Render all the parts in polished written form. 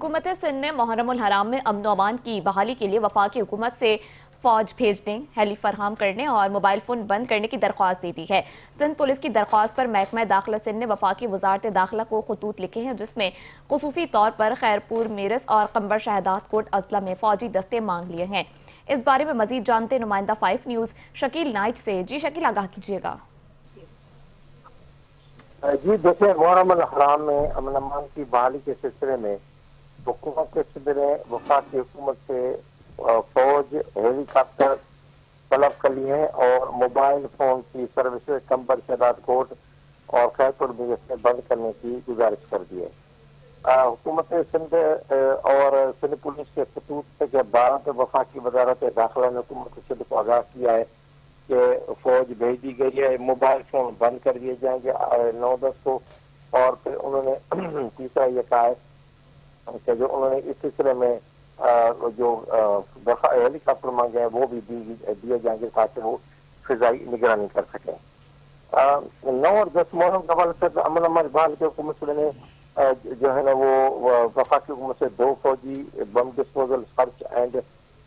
हुकूमत सिंध ने मुहर्रम उल हराम में अमन व अमान की बहाली के लिए वफाकी हुकूमत से फौज भेजने, हेली फराहम करने और मोबाइल फोन बंद करने की दरख्वास्त दे दी है। सिंध पुलिस की दरख्वास्त पर महकमा दाखिला सिंध ने वफाकी वजारत दाखिला को खतूत लिखे हैं, जिसमें खुसूसी तौर पर खैरपुर, मेरस और कंबर शहदाद कोट अजला में फौजी दस्ते मांग लिए हैं। इस बारे में मजीद जानते नुमाइंदा 5 न्यूज़ शकील नाइट से। जी शकील, आगाह कीजिएगा। जी देखिए, मुहर्रम अल हराम में अमन अमान की बहाली के सिलसिले में हुकूमत सिंध ने वफाकी हुकूमत से फौज, हेलीकॉप्टर तलब कर लिए हैं और मोबाइल फोन की सर्विसेज कंबर शहदाद कोट और खैरपुर में बंद करने की गुजारिश कर दी है। हुकूमत सिंध और सिंध पुलिस के खतूत के बाद वफाकी वजारत दाखिला ने हुकूमत सिंध को आगाह किया है कि फौज भेज दी गई है, मोबाइल फोन बंद कर दिए जाएंगे 9-10 को। और फिर उन्होंने तीसरा ये कहा है कि जो उन्होंने इस सिलसिले में जो हेलीकॉप्टर मांगे हैं वो भी दिए जाएंगे ताकि वो फिजाई निगरानी कर सकें। 9 और 10 मुहर्रम के हवाले से अमन अमान बहाल के हुकूमत ने जो है ना वो वफाकी हुकूमत से 2 फौजी bomb disposal search and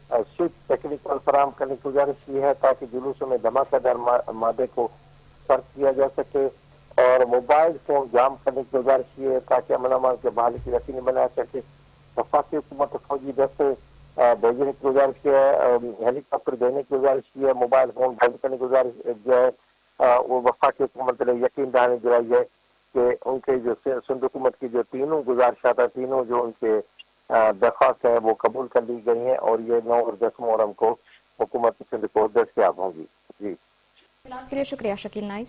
switch technical फराहम करने की गुजारिश की है ताकि जुलूसों में धमाकेदार मादे को सर्च किया जा सके, और मोबाइल फोन जाम करने की गुजारिश की है ताकि अमन अमान के बहाली की यकीनी बनाया सके। वफाकी हुकूमत फौजी दस्ते भेजने की गुजारिश की है, हेलीकॉप्टर देने की गुजारिश की है, मोबाइल फोन बंद करने की गुजारिश जो है वो वफाकी हुकूमत ने यकीन दहानी दिलाई है कि उनके जो सिंध हुकूमत की जो तीनों गुजारिशात है, तीनों जो उनके दरख्वास्त है वो कबूल कर ली गई हैं और ये 9 और 10 मुहर्रम को हुकूमत सिंध को दस्तयाब होंगी। जी, के लिए शुक्रिया शकील नाइट।